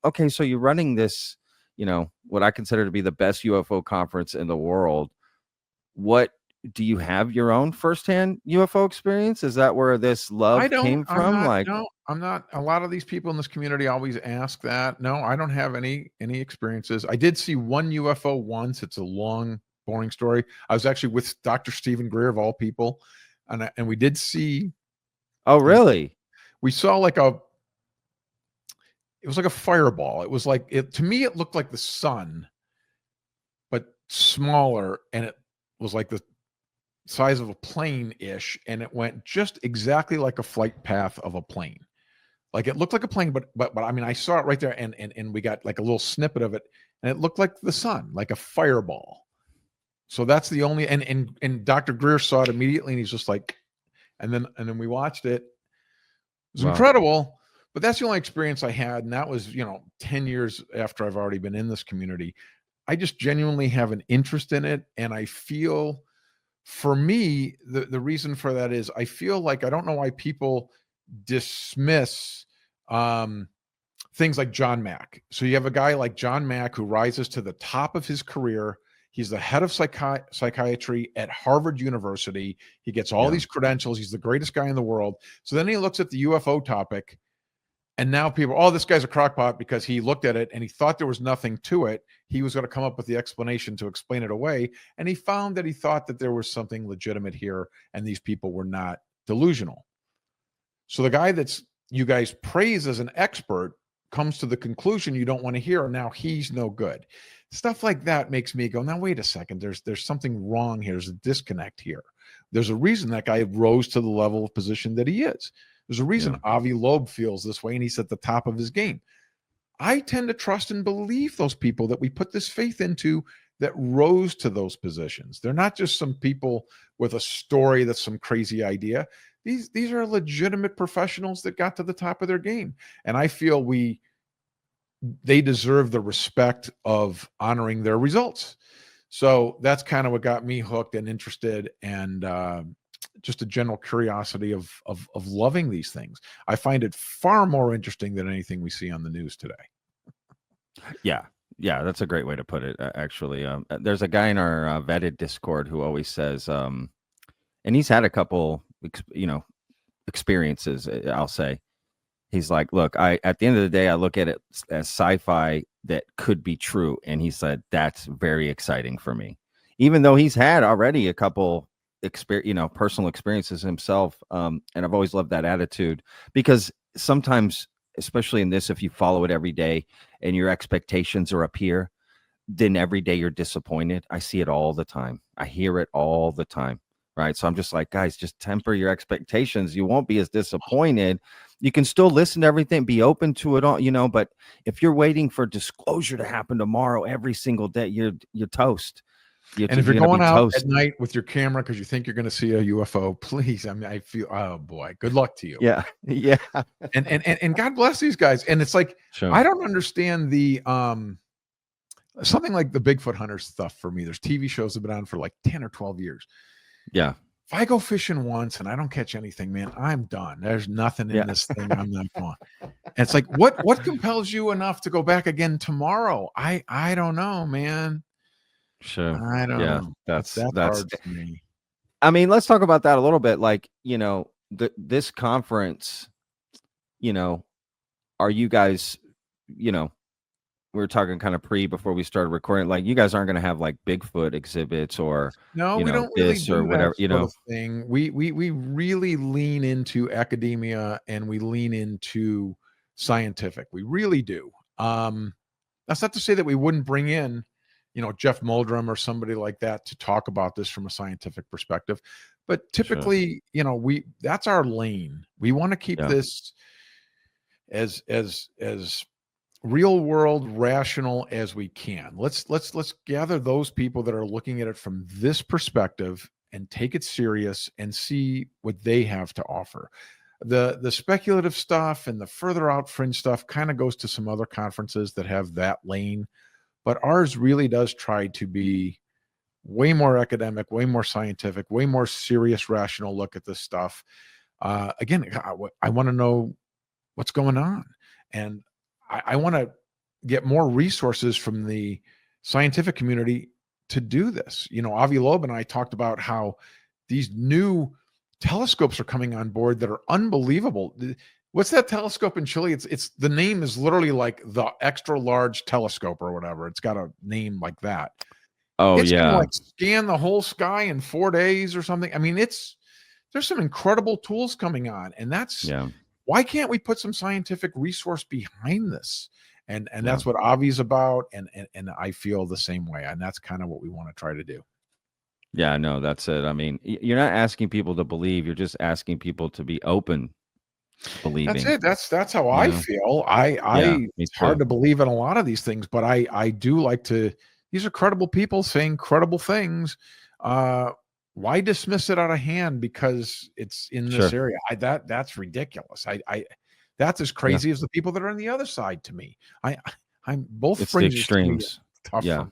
okay, so you're running this, what I consider to be the best UFO conference in the world. What do you have your own firsthand UFO experience? Is that where this I love don't. came I'm from? not. Like, No, I'm not. A lot of these people in this community always ask that. No, I don't have any experiences. I did see one UFO once. It's a long, boring story. I was actually with Dr. Stephen Greer of all people, and we did see. oh, really? We saw like a. It was like a fireball. It was like it to me. It looked like the sun, but smaller, and it was like the size of a plane-ish, and it went just exactly like a flight path of a plane. Like it looked like a plane, but I mean, I saw it right there, and we got like a little snippet of it, and it looked like the sun, like a fireball. So that's the only, and Dr. Greer saw it immediately, and he's just like, and then we watched it. It was Wow. incredible, but that's the only experience I had, and that was 10 years after I've already been in this community. I just genuinely have an interest in it, and I feel, for me, the reason for that is I feel like I don't know why people dismiss things like John Mack. So you have a guy like John Mack who rises to the top of his career. He's the head of psychiatry at Harvard University. He gets all these credentials. He's the greatest guy in the world. So then he looks at the UFO topic, and now people, oh, this guy's a crockpot because he looked at it and he thought there was nothing to it. He was going to come up with the explanation to explain it away. And he found that he thought that there was something legitimate here and these people were not delusional. So the guy that's you guys praise as an expert comes to the conclusion you don't want to hear, and now he's no good. Stuff like that makes me go, now wait a second, there's something wrong here. There's a disconnect here. There's a reason that guy rose to the level of position that he is. There's a reason Avi Loeb feels this way, and he's at the top of his game. I tend to trust and believe those people that we put this faith into that rose to those positions. They're not just some people with a story that's some crazy idea. These are legitimate professionals that got to the top of their game. And I feel they deserve the respect of honoring their results. So that's kind of what got me hooked and interested, and just a general curiosity of loving these things. I find it far more interesting than anything we see on the news today. Yeah. Yeah, that's a great way to put it, actually. There's a guy in our vetted Discord who always says, and he's had a couple, experiences, I'll say. He's like, look, at the end of the day, I look at it as sci-fi that could be true. And he said, that's very exciting for me, even though he's had already a couple personal experiences himself. And I've always loved that attitude, because sometimes, especially in this, if you follow it every day and your expectations are up here, then every day you're disappointed. I see it all the time. I hear it all the time. Right. So I'm just like, guys, just temper your expectations. You won't be as disappointed. You can still listen to everything, be open to it all, but if you're waiting for disclosure to happen tomorrow, every single day, you're toast. And if you're going out at night with your camera because you think you're going to see a UFO, please. I mean, I feel, oh boy, good luck to you. Yeah. Yeah. And God bless these guys. And it's like, I don't understand the, something like the Bigfoot hunters stuff for me. There's TV shows that have been on for like 10 or 12 years. Yeah. If I go fishing once and I don't catch anything, man, I'm done. There's nothing in this thing. I'm not going. And it's like, what compels you enough to go back again tomorrow? I don't know, man. Sure. I don't know. That's hard for me. I mean, let's talk about that a little bit. Like, this conference, are you guys, we were talking kind of before we started recording, like, you guys aren't going to have like Bigfoot exhibits or no, we don't really do or whatever, sort of thing. We really lean into academia and we lean into scientific. We really do. That's not to say that we wouldn't bring in, Jeff Muldrum or somebody like that to talk about this from a scientific perspective. But typically, that's our lane. We want to keep this as real world rational as we can. Let's gather those people that are looking at it from this perspective and take it serious and see what they have to offer. The speculative stuff and the further out fringe stuff kind of goes to some other conferences that have that lane, but ours really does try to be way more academic, way more scientific, way more serious, rational look at this stuff. Again, I want to know what's going on, and I want to get more resources from the scientific community to do this. Avi Loeb and I talked about how these new telescopes are coming on board that are unbelievable. What's that telescope in Chile? It's the name is literally like the extra large telescope or whatever. It's got a name like that. Oh It's gonna yeah. like scan the whole sky in 4 days or something. I mean, there's some incredible tools coming on, and why can't we put some scientific resource behind this? And that's what Avi's about, and I feel the same way, and that's kind of what we want to try to do. Yeah, no, that's it. I mean, you're not asking people to believe, you're just asking people to be open to believing. That's it. That's how I feel. It's hard to believe in a lot of these things, but I do like to. These are credible people saying credible things. Why dismiss it out of hand because it's in this area? That's ridiculous. That's as crazy as the people that are on the other side to me. I'm both it's the extremes. Tough for me.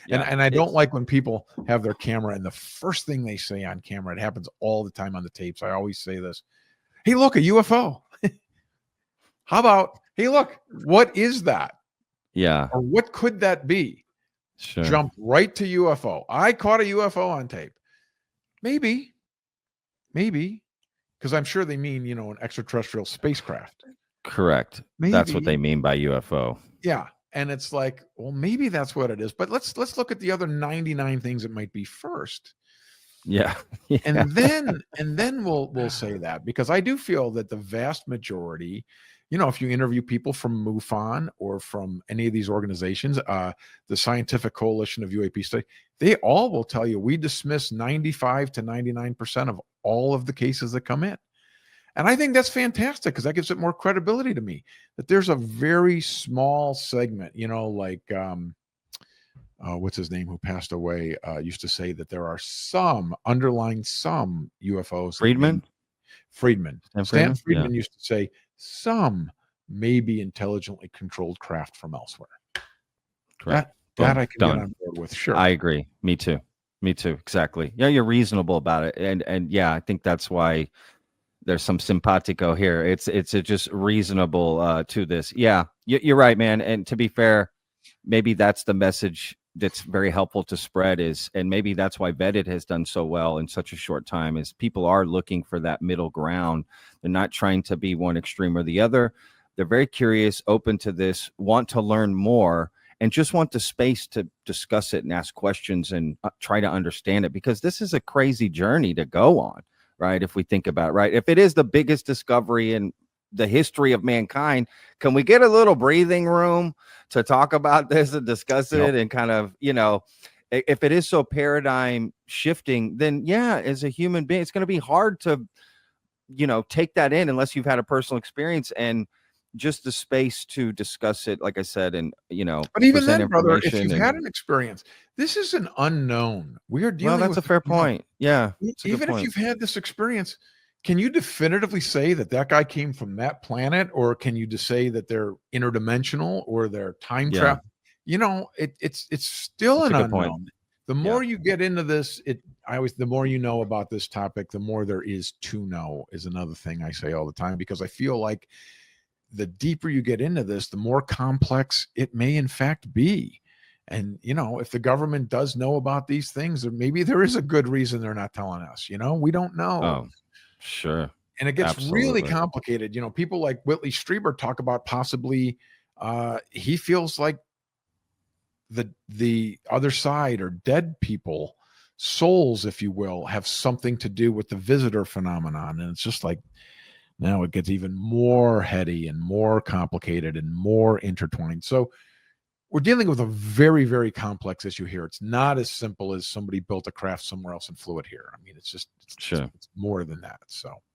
And I don't like when people have their camera and the first thing they say on camera, it happens all the time on the tapes. I always say this. Hey, look, a UFO. How about, hey, look, what is that? Yeah. Or what could that be? Sure. Jump right to UFO. I caught a UFO on tape. Maybe, because I'm sure they mean, an extraterrestrial spacecraft. Correct. Maybe. That's what they mean by UFO. Yeah. And it's like, well, maybe that's what it is. But let's look at the other 99 things it might be first. Yeah. And then we'll say that, because I do feel that the vast majority, if you interview people from MUFON or from any of these organizations, the Scientific Coalition of UAP Study, they all will tell you we dismiss 95 to 99% of all of the cases that come in. And I think that's fantastic, because that gives it more credibility to me, that there's a very small segment, like what's his name, who passed away, used to say that there are some UFOs. Friedman? Stan Friedman used to say some may be intelligently controlled craft from elsewhere. Correct. That I can get on board with. Sure. I agree. Me too. Exactly. Yeah, you're reasonable about it. And yeah, I think that's why there's some simpatico here. It's just reasonable to this. Yeah, you're right, man. And to be fair, maybe that's the message that's very helpful to spread and maybe that's why Vetted has done so well in such a short time, is people are looking for that middle ground. They're not trying to be one extreme or the other. They're very curious, open to this, want to learn more, and just want the space to discuss it and ask questions and try to understand it, because this is a crazy journey to go on, right? If we think about it, right? If it is the biggest discovery in the history of mankind, can we get a little breathing room to talk about this and discuss it and kind of, if it is so paradigm shifting, then yeah, as a human being, it's going to be hard to, take that in unless you've had a personal experience and just the space to discuss it, like I said, and, but even then, brother, if you've had an experience, this is an unknown. We are dealing with. Well, that's a fair point. Yeah. Even if you've had this experience, can you definitively say that guy came from that planet, or can you just say that they're interdimensional or they're time trapped? It's still an unknown. Point. The more you get into this, the more you know about this topic, the more there is to know, is another thing I say all the time, because I feel like the deeper you get into this, the more complex it may in fact be. And, if the government does know about these things, or maybe there is a good reason they're not telling us, we don't know. Oh, sure. And it gets really complicated. People like Whitley Strieber talk about possibly, he feels like the other side, or dead people, souls, if you will, have something to do with the visitor phenomenon. And it's just like, now it gets even more heady and more complicated and more intertwined. So we're dealing with a very, very complex issue here. It's not as simple as somebody built a craft somewhere else and flew it here. I mean, it's more than that. So